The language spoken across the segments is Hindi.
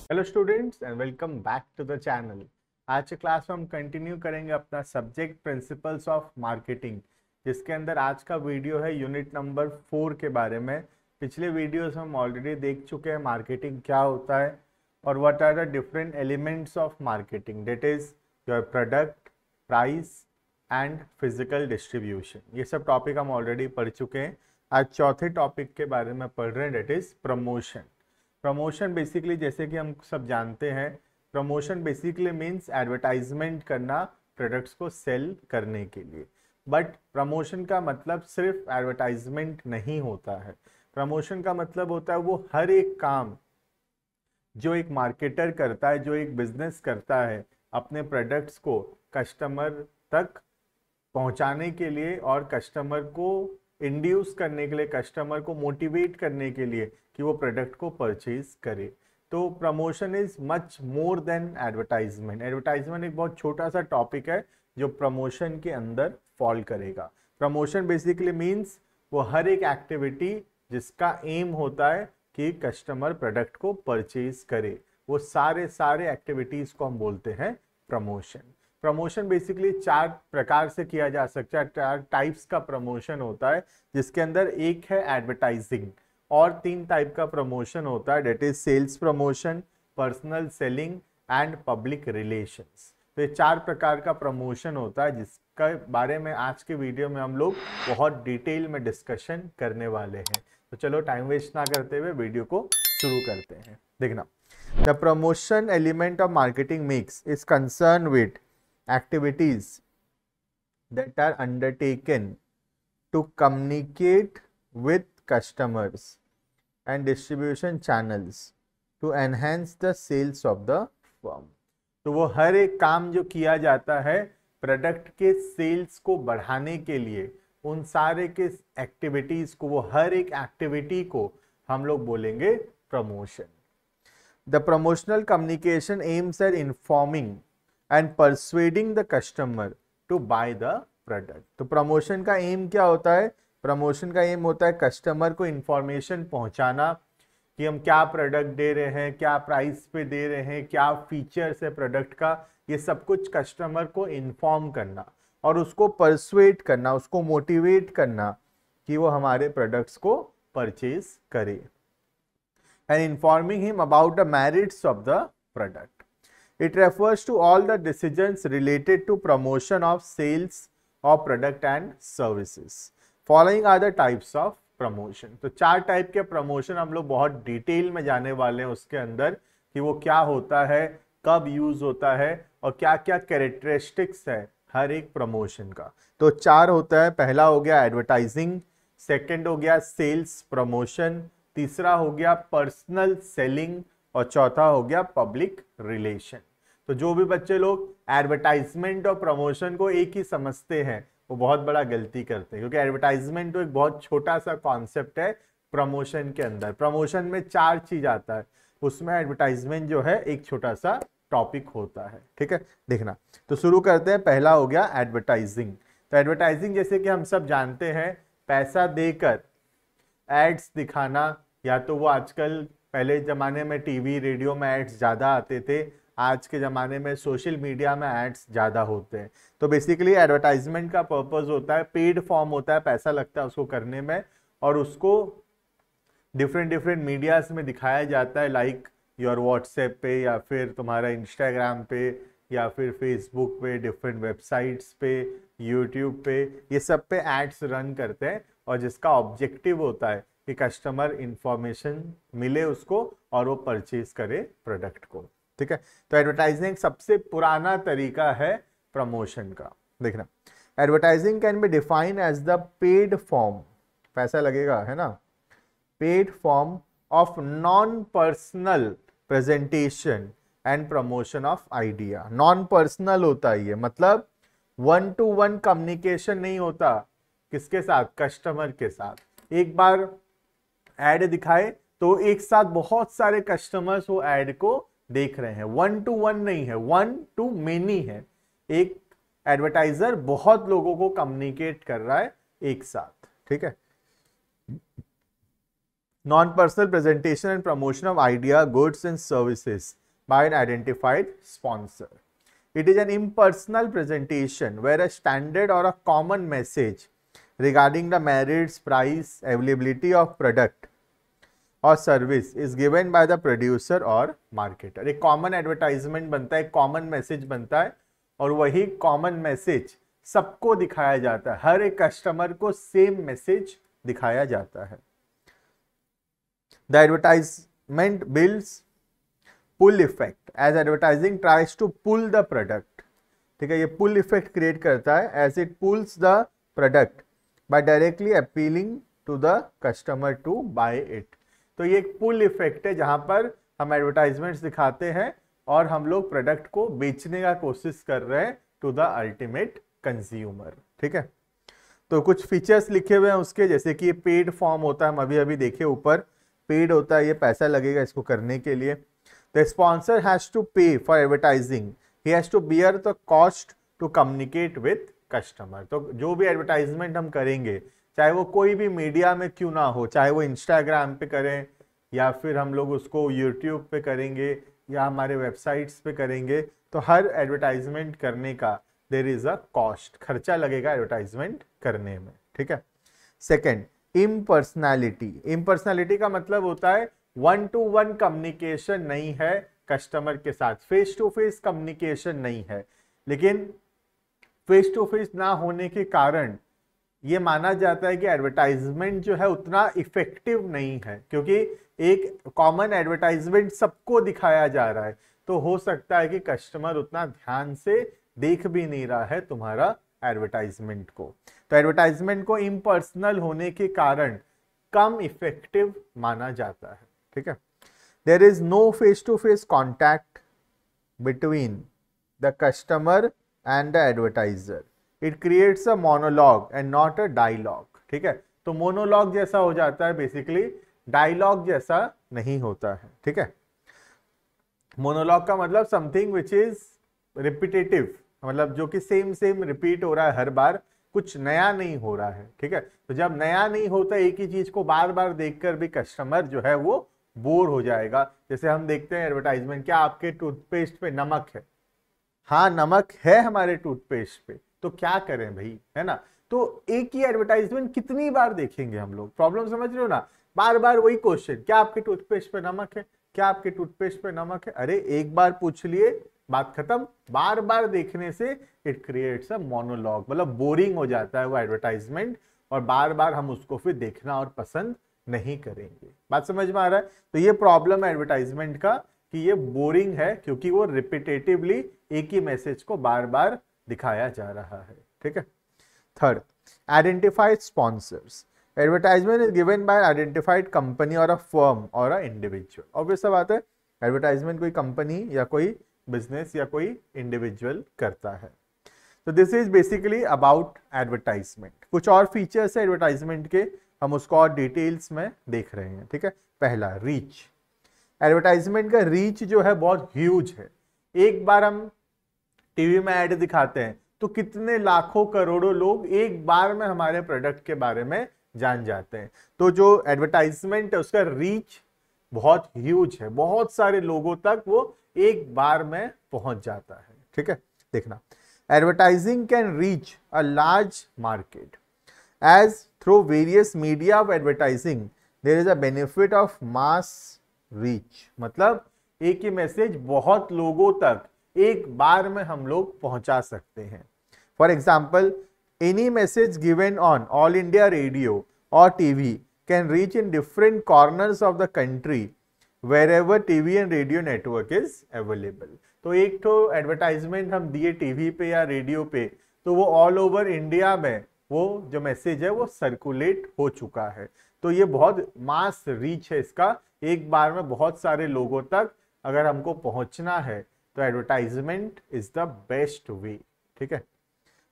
Hello students and welcome back to the channel. आज के क्लास में हम कंटिन्यू करेंगे अपना सब्जेक्ट प्रिंसिपल्स ऑफ मार्केटिंग, जिसके अंदर आज का वीडियो है यूनिट नंबर 4 के बारे में। पिछले वीडियोस में हम ऑलरेडी देख चुके हैं मार्केटिंग क्या होता है और what are the different elements of marketing, that is your product, price and physical distribution. ये सब टॉपिक हम ऑलरेडी पढ़ चुके हैं। आज चौथे टॉपिक के बारे में पढ़ रहे हैं, that is promotion. Promotion basically जैसे कि हम सब जानते हैं, प्रमोशन बेसिकली मीन्स एडवर्टाइजमेंट करना प्रोडक्ट्स को सेल करने के लिए। बट प्रमोशन का मतलब सिर्फ एडवर्टाइजमेंट नहीं होता है। प्रमोशन का मतलब होता है वो हर एक काम जो एक मार्केटर करता है, जो एक बिजनेस करता है अपने प्रोडक्ट्स को कस्टमर तक पहुंचाने के लिए और कस्टमर को इंड्यूस करने के लिए, कस्टमर को मोटिवेट करने के लिए कि वो प्रोडक्ट को परचेज करे। तो promotion is much more than advertisement. Advertisement एक बहुत छोटा सा टॉपिक है जो प्रमोशन के अंदर फॉल करेगा। प्रमोशन बेसिकली मीन्स वो हर एक एक्टिविटी जिसका एम होता है कि कस्टमर प्रोडक्ट को परचेज करे, वो सारे एक्टिविटीज को हम बोलते हैं प्रमोशन। प्रमोशन बेसिकली 4 प्रकार से किया जा सकता है, 4 टाइप्स का प्रमोशन होता है, जिसके अंदर एक है एडवर्टाइजिंग और 3 टाइप का प्रमोशन होता है, that is sales promotion, personal selling and public relations. तो ये 4 प्रकार का प्रमोशन होता है जिसका बारे में आज के वीडियो में हम लोग बहुत डिटेल में डिस्कशन करने वाले हैं। तो चलो टाइम वेस्ट ना करते हुए वीडियो को शुरू करते हैं। देखना, the promotion element of marketing mix is concern with activities that are undertaken to communicate with customers and distribution channels to enhance the sales of the firm। तो वो हर एक काम जो किया जाता है प्रोडक्ट के सेल्स को बढ़ाने के लिए, उन सारे के एक्टिविटीज को, वो हर एक एक्टिविटी को हम लोग बोलेंगे promotion. The promotional communication aims at informing and persuading the customer to buy the product. तो प्रमोशन का एम क्या होता है? प्रमोशन का एम होता है कस्टमर को इंफॉर्मेशन पहुंचाना कि हम क्या प्रोडक्ट दे रहे हैं, क्या प्राइस पे दे रहे हैं, क्या फीचर्स है प्रोडक्ट का, ये सब कुछ कस्टमर को इन्फॉर्म करना और उसको परsuade करना, उसको मोटिवेट करना कि वो हमारे प्रोडक्ट्स को परचेज करे। And informing him about the merits of the product. It refers to all the decisions related to promotion of sales of product and services. Following are the types of promotion। तो 4 टाइप के प्रमोशन हम लोग बहुत डिटेल में जाने वाले हैं उसके अंदर कि वो क्या होता है, कब यूज होता है और क्या क्या कैरेक्टरिस्टिक्स है हर एक प्रमोशन का। तो 4 होता है। पहला हो गया एडवर्टाइजिंग, सेकेंड हो गया सेल्स प्रमोशन, तीसरा हो गया पर्सनल सेलिंग और चौथा हो गया पब्लिक रिलेशन। तो जो भी बच्चे लोग एडवर्टाइजमेंट और प्रमोशन को एक ही समझते हैं वो बहुत बड़ा गलती करते हैं, क्योंकि एडवर्टाइजमेंट तो एक बहुत छोटा सा कॉन्सेप्ट है प्रमोशन के अंदर। प्रमोशन में 4 चीज आता है, उसमें एडवर्टाइजमेंट जो है एक छोटा सा टॉपिक होता है। ठीक है, देखना तो शुरू करते हैं। पहला हो गया एडवर्टाइजिंग। तो एडवर्टाइजिंग जैसे कि हम सब जानते हैं, पैसा देकर एड्स दिखाना, या तो वो आजकल, पहले जमाने में टीवी रेडियो में एड्स ज़्यादा आते थे, आज के ज़माने में सोशल मीडिया में एड्स ज़्यादा होते हैं। तो बेसिकली एडवर्टाइजमेंट का पर्पस होता है, पेड फॉर्म होता है, पैसा लगता है उसको करने में और उसको डिफरेंट मीडियाज में दिखाया जाता है, लाइक योर व्हाट्सएप पे या फिर तुम्हारा इंस्टाग्राम पे या फिर फेसबुक पे, डिफरेंट वेबसाइट्स पे, यूट्यूब पे, ये सब पे एड्स रन करते हैं और जिसका ऑब्जेक्टिव होता है कि कस्टमर इंफॉर्मेशन मिले उसको और वो परचेज करे प्रोडक्ट को। ठीक है, तो एडवर्टाइजिंग सबसे पुराना तरीका है प्रमोशन का। देखना, advertising can be defined as the paid form, पैसा लगेगा है ना, paid form of non personal presentation and promotion of idea. Non personal होता है ये, मतलब 1-to-1 कम्युनिकेशन नहीं होता, किसके साथ? कस्टमर के साथ। एक बार एड दिखाए तो एक साथ बहुत सारे कस्टमर्स वो एड को देख रहे हैं, 1-to-1 नहीं है, 1-to-many है। एक एडवर्टाइजर बहुत लोगों को कम्युनिकेट कर रहा है एक साथ। ठीक है, non personal presentation and promotion of idea, goods and services by an identified sponsor. It is an impersonal presentation where a standard or a common message regarding the merits, price, availability of product or service is given by the producer or marketer. एक common advertisement बनता है, एक common message बनता है और वही common message सबको दिखाया जाता है, हर एक कस्टमर को सेम मैसेज दिखाया जाता है. The advertisement builds pull effect as advertising tries to pull the product. ठीक है, ये पुल इफेक्ट क्रिएट करता है as it pulls the product by directly appealing to the customer to buy it. तो ये एक पुल इफेक्ट है जहां पर हम एडवर्टाइजमेंट्स दिखाते हैं और हम लोग प्रोडक्ट को बेचने का कोशिश कर रहे हैं टू द अल्टीमेट कंज्यूमर. ठीक है, तो कुछ फीचर्स लिखे हुए हैं उसके, जैसे कि ये पेड फॉर्म होता है, हम अभी अभी देखे ऊपर पेड होता है, ये पैसा लगेगा इसको करने के लिए. The sponsor has to pay for advertising. He has to bear the cost to communicate with customer. तो जो भी एडवर्टाइजमेंट हम करेंगे, चाहे वो कोई भी मीडिया में क्यों ना हो, चाहे वो इंस्टाग्राम पे करें या फिर हम लोग उसको यूट्यूब पे करेंगे या हमारे वेबसाइट्स पे करेंगे, तो हर एडवर्टाइजमेंट करने का देयर इज अ कॉस्ट, खर्चा लगेगा एडवर्टाइजमेंट करने में. ठीक है. Second, impersonality. इम्पर्सनैलिटी का मतलब होता है वन टू वन कम्युनिकेशन नहीं है कस्टमर के साथ, फेस टू फेस कम्युनिकेशन नहीं है. लेकिन फेस टू फेस ना होने के कारण ये माना जाता है कि एडवर्टाइजमेंट जो है उतना इफेक्टिव नहीं है, क्योंकि एक कॉमन एडवर्टाइजमेंट सबको दिखाया जा रहा है, तो हो सकता है कि कस्टमर उतना ध्यान से देख भी नहीं रहा है तुम्हारा एडवर्टाइजमेंट को. तो एडवर्टाइजमेंट को इम्पर्सनल होने के कारण कम इफेक्टिव माना जाता है. ठीक है. There is no face to face contact between the customer and the advertiser. It creates a monologue and not a dialogue. ठीक है, तो मोनोलॉग जैसा हो जाता है, बेसिकली डायलॉग जैसा नहीं होता है. ठीक है, मोनोलॉग का मतलब समथिंग विच इज रिपीटेटिव, मतलब जो कि सेम सेम रिपीट हो रहा है हर बार, कुछ नया नहीं हो रहा है. ठीक है, तो जब नया नहीं होता, एक ही चीज को बार बार देखकर भी कस्टमर जो है वो बोर हो जाएगा. जैसे हम देखते हैं एडवर्टाइजमेंट, क्या आपके टूथपेस्ट पे नमक है? हाँ, नमक है हमारे टूथपेस्ट पे, तो क्या करें भाई, है ना. तो एक ही एडवर्टाइजमेंट कितनी बार देखेंगे हम लोग, प्रॉब्लम समझ रहे हो ना. बार बार वही क्वेश्चन, क्या आपके टूथपेस्ट पे नमक है, क्या आपके टूथपेस्ट पे नमक है. अरे एक बार पूछ लिए, बात खत्म. बार बार देखने से इट क्रिएट्स अ मोनोलॉग, मतलब बोरिंग हो जाता है वो एडवर्टाइजमेंट और बार बार हम उसको फिर देखना और पसंद नहीं करेंगे. बात समझ में आ रहा है. तो ये प्रॉब्लम है एडवर्टाइजमेंट का कि ये बोरिंग है, क्योंकि वो रिपीटेटिवली एक ही मैसेज को बार बार दिखाया जा रहा है. ठीक है. Third, identified sponsors. Advertisement is given by identified company और अ फर्म और अ इंडिविजुअल. ऑब्वियस सा बात है, एडवर्टाइजमेंट कोई कंपनी या कोई बिजनेस या कोई इंडिविजुअल करता है. तो this is basically about advertisement. कुछ और फीचर्स है एडवर्टाइजमेंट के, हम उसको और डिटेल्स में देख रहे हैं. ठीक है. पहला, रीच. एडवर्टाइजमेंट का रीच जो है बहुत ह्यूज है. एक बार हम टीवी में ऐड दिखाते हैं तो कितने लाखों करोड़ों लोग एक बार में हमारे प्रोडक्ट के बारे में जान जाते हैं. तो जो एडवर्टाइजमेंट है उसका रीच बहुत ह्यूज है, बहुत सारे लोगों तक वो एक बार में पहुंच जाता है. ठीक है. देखना, advertising can reach a large market as through various media of advertising there is a benefit of mass reach. मतलब एक ही मैसेज बहुत लोगों तक एक बार में हम लोग पहुंचा सकते हैं. For example, any message given on All India Radio और TV can reach in different corners of the country wherever TV and radio network is available. तो एक तो एडवर्टाइजमेंट हम दिए टीवी पे या रेडियो पे, तो वो ऑल ओवर इंडिया में वो जो मैसेज है वो सर्कुलेट हो चुका है. तो ये बहुत मास रीच है इसका, एक बार में बहुत सारे लोगों तक अगर हमको पहुंचना है तो advertisement is the best way. ठीक है.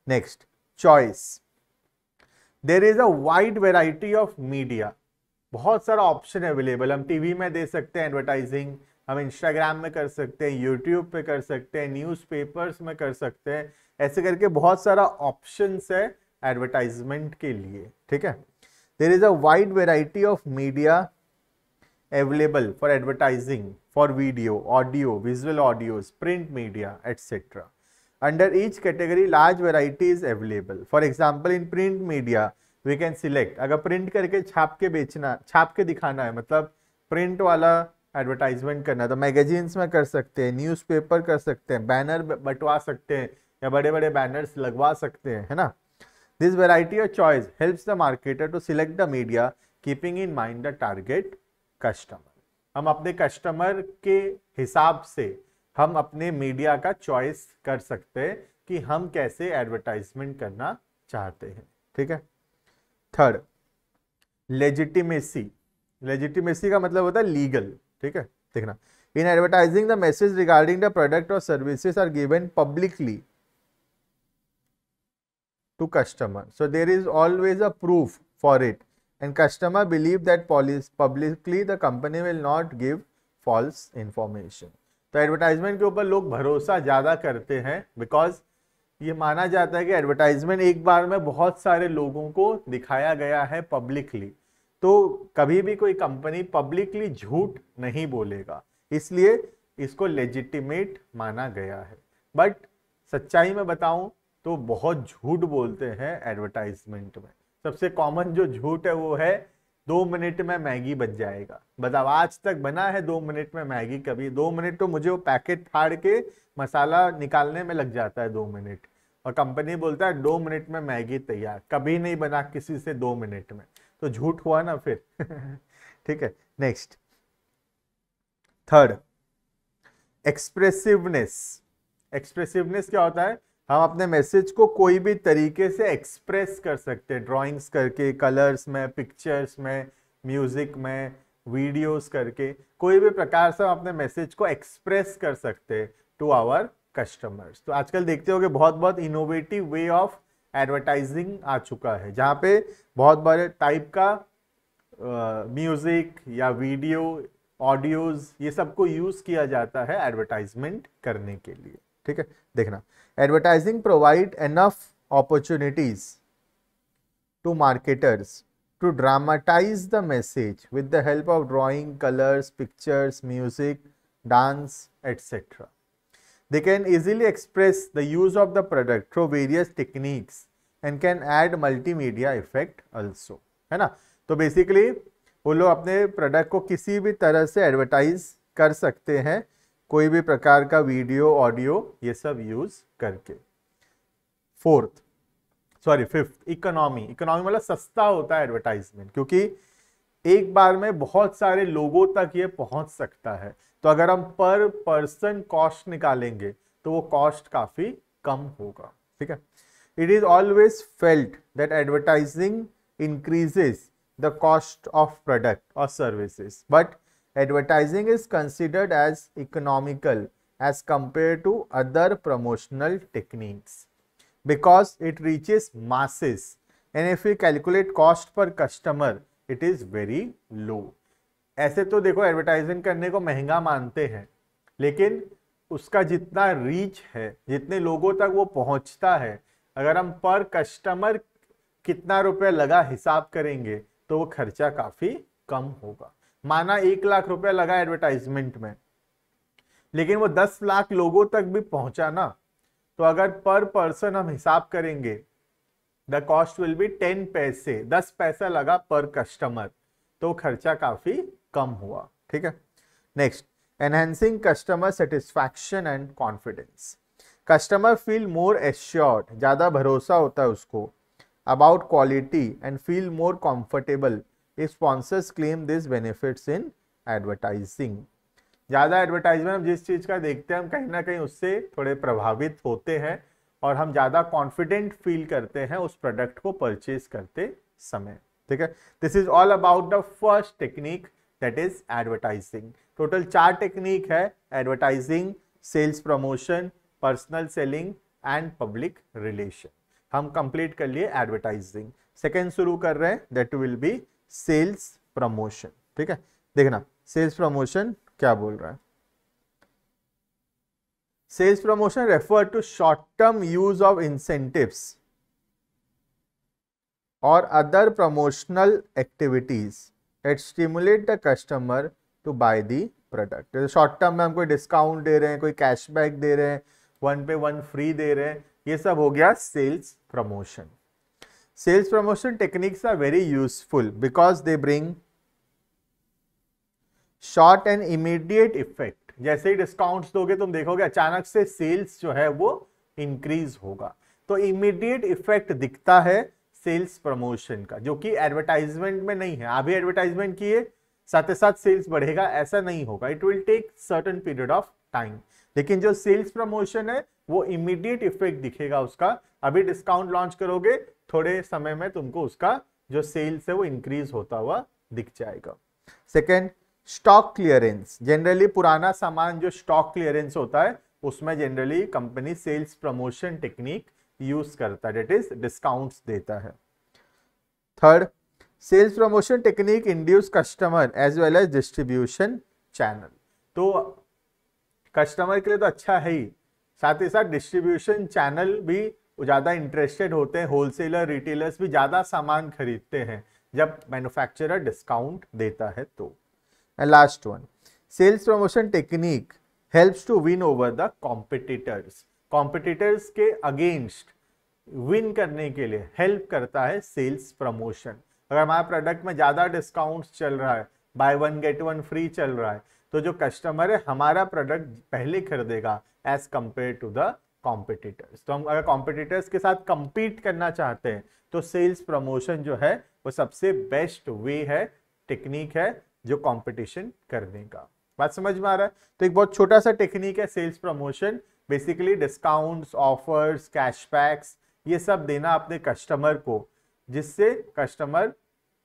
Next, choice. There is a wide variety of media. बहुत सारा ऑप्शन अवेलेबल. हम टीवी में दे सकते हैं एडवर्टाइजिंग, हम इंस्टाग्राम में कर सकते हैं, यूट्यूब पे कर सकते हैं, न्यूज़पेपर्स में कर सकते हैं. ऐसे करके बहुत सारा ऑप्शंस है एडवर्टाइजमेंट के लिए. ठीक है. There is a wide variety of media available for advertising for video, audio, visual audios, print media, etc. Under each category, large variety is available. For example, in print media, we can select. अगर print करके छाप के बेचना, छाप के दिखाना है, मतलब print वाला एडवर्टाइजमेंट करना है, तो मैगजीन्स में कर सकते हैं, न्यूज़पेपर कर सकते हैं, बैनर बंटवा सकते हैं या बड़े बड़े बैनर्स लगवा सकते हैं, है ना. This variety of choice helps the marketer to select the media keeping in mind the target customer. हम अपने कस्टमर के हिसाब से हम अपने मीडिया का चॉइस कर सकते हैं कि हम कैसे एडवर्टाइजमेंट करना चाहते हैं. ठीक है. Third, legitimacy. लेजिटिमेसी का मतलब होता है लीगल. ठीक है, देखना. In advertising the message regarding the product और services are given publicly to customer, so there is always a proof for it, and customer believe that publicly the company will not give false information. तो एडवर्टाइजमेंट के ऊपर लोग भरोसा ज़्यादा करते हैं बिकॉज ये माना जाता है कि एडवर्टाइजमेंट एक बार में बहुत सारे लोगों को दिखाया गया है पब्लिकली, तो कभी भी कोई कंपनी पब्लिकली झूठ नहीं बोलेगा, इसलिए इसको लेजिटिमेट माना गया है. बट सच्चाई में बताऊं तो बहुत झूठ बोलते हैं एडवर्टाइजमेंट में. सबसे कॉमन जो झूठ है वो है 2 मिनट में मैगी बन जाएगा. बताओ, आज तक बना है 2 मिनट में मैगी? कभी 2 मिनट तो मुझे वो पैकेट फाड़ के मसाला निकालने में लग जाता है 2 मिनट, और कंपनी बोलता है 2 मिनट में मैगी तैयार. कभी नहीं बना किसी से 2 मिनट में, तो झूठ हुआ ना फिर. ठीक है. Next, third, एक्सप्रेसिवनेस. एक्सप्रेसिवनेस क्या होता है? हम अपने मैसेज को कोई भी तरीके से एक्सप्रेस कर सकते हैं, ड्राइंग्स करके, कलर्स में, पिक्चर्स में, म्यूजिक में, वीडियोस करके, कोई भी प्रकार से हम अपने मैसेज को एक्सप्रेस कर सकते हैं टू आवर कस्टमर्स. तो आजकल देखते हो कि बहुत बहुत इनोवेटिव वे ऑफ एडवर्टाइजिंग आ चुका है, जहाँ पे बहुत बड़े टाइप का म्यूजिक या वीडियो, ऑडियोज, ये सबको यूज किया जाता है एडवर्टाइजमेंट करने के लिए. ठीक है, देखना. Advertising provide enough opportunities to marketers to dramatize the message with the help of drawing, colors, pictures, music, dance, etc. They can easily express the use of the product through various techniques and can add multimedia effect also. है ना. तो बेसिकली वो लोग अपने प्रोडक्ट को किसी भी तरह से एडवर्टाइज कर सकते हैं, कोई भी प्रकार का वीडियो, ऑडियो, ये सब यूज करके. Fifth, economy. इकोनॉमी मतलब सस्ता होता है एडवर्टाइजमेंट, क्योंकि एक बार में बहुत सारे लोगों तक ये पहुंच सकता है. तो अगर हम पर पर्सन कॉस्ट निकालेंगे तो वो कॉस्ट काफी कम होगा. ठीक है. It is always felt that advertising increases the cost of product और services, but advertising is considered as economical as compared to other promotional techniques because it reaches masses, and if we calculate cost per customer it is very low. ऐसे तो देखो एडवर्टाइजिंग करने को महंगा मानते हैं, लेकिन उसका जितना रीच है, जितने लोगों तक वो पहुंचता है, अगर हम पर कस्टमर कितना रुपए लगा हिसाब करेंगे तो वो खर्चा काफी कम होगा. माना 1 लाख रुपया लगा एडवर्टाइजमेंट में, लेकिन वो 10 लाख लोगों तक भी पहुंचा ना, तो अगर पर पर्सन हम हिसाब करेंगे द कॉस्ट विल बी 10 पैसे, 10 पैसा लगा पर कस्टमर, तो खर्चा काफी कम हुआ. ठीक है. Next, enhancing customer satisfaction and confidence. Customer feel more assured, ज्यादा भरोसा होता है उसको, about quality and feel more comfortable if sponsors claim this benefits in advertising. ज़्यादा एडवर्टाइजमेंट हम जिस चीज़ का देखते हैं, हम कहीं ना कहीं उससे थोड़े प्रभावित होते हैं और हम ज़्यादा कॉन्फिडेंट फील करते हैं उस प्रोडक्ट को परचेज करते समय. ठीक है. This is all about the first technique, that is advertising. Total 4 technique है: advertising, sales promotion, personal selling and public relation. हम कंप्लीट कर लिए एडवर्टाइजिंग. सेकेंड शुरू कर रहे हैं, that will be sales promotion. ठीक है. देखना, सेल्स प्रमोशन क्या बोल रहा है. Sales promotion refer to short term use of incentives or other promotional activities that stimulate the customer to buy the product. Short term में हम कोई डिस्काउंट दे रहे हैं, कोई कैशबैक दे रहे हैं, 1 पे 1 फ्री दे रहे हैं, ये सब हो गया sales promotion. Sales promotion techniques are very useful because they bring short and immediate effect. जैसे ही डिस्काउंट्स दोगे तुम देखोगे अचानक से सेल्स जो है वो इंक्रीज होगा। तो इमीडिएट इफेक्ट दिखता है सेल्स प्रमोशन का, जो कि एडवर्टाइजमेंट में नहीं है। अभी एडवर्टाइजमेंट किए साथ ही साथ सेल्स बढ़ेगा, ऐसा नहीं होगा। It will take certain period of time. लेकिन जो सेल्स प्रमोशन है वो इमीडिएट इफेक्ट दिखेगा उसका। अभी डिस्काउंट लॉन्च करोगे, थोड़े समय में तुमको उसका जो सेल्स है वो इंक्रीज होता हुआ दिख जाएगा। Second, stock clearance. जनरली पुराना सामान जो स्टॉक क्लियरेंस होता है उसमें generally company sales promotion technique use करता है, डेट इज डिस्काउंट्स देता है। Third, sales promotion technique induce customer as well as distribution channel. तो कस्टमर के लिए तो अच्छा है ही, साथ ही साथ डिस्ट्रीब्यूशन चैनल भी ज्यादा इंटरेस्टेड होते हैं। होलसेलर रिटेलर्स भी ज्यादा सामान खरीदते हैं जब मैन्युफैक्चरर डिस्काउंट देता है तो। And last one, sales promotion technique helps to win over the competitors. Competitors के अगेंस्ट विन करने के लिए हेल्प करता है सेल्स प्रमोशन। अगर हमारे प्रोडक्ट में ज्यादा डिस्काउंट चल रहा है, बाय 1 गेट 1 फ्री चल रहा है, तो जो कस्टमर है हमारा प्रोडक्ट पहले खरीदेगा as compare to the competitors. तो हम अगर कॉम्पिटिटर्स के साथ compete करना चाहते हैं तो सेल्स प्रमोशन जो है वो सबसे बेस्ट वे है, टेक्निक है जो कंपटीशन करने का। बात समझ में आ रहा है? तो एक बहुत छोटा सा टेक्निक है sales promotion. Basically discounts, offers, cashbacks ये सब देना अपने कस्टमर को, जिससे कस्टमर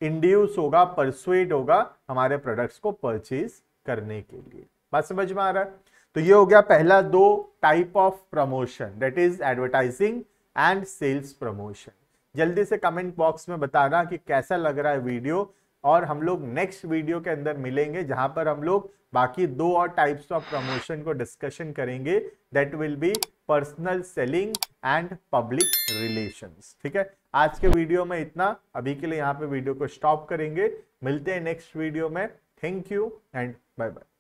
इंड्यूस होगा, परसुएड होगा हमारे प्रोडक्ट्स को परचेज करने के लिए। बात समझ में आ रहा है? तो ये हो गया पहला 2 type of promotion, that is advertising and sales promotion. जल्दी से कमेंट बॉक्स में बताना कि कैसा लग रहा है वीडियो, और हम लोग नेक्स्ट वीडियो के अंदर मिलेंगे जहां पर हम लोग बाकी 2 और टाइप्स ऑफ प्रमोशन को डिस्कशन करेंगे, that will be personal selling and public relations. ठीक है, आज के वीडियो में इतना। अभी के लिए यहाँ पे वीडियो को स्टॉप करेंगे, मिलते हैं नेक्स्ट वीडियो में। Thank you and bye bye.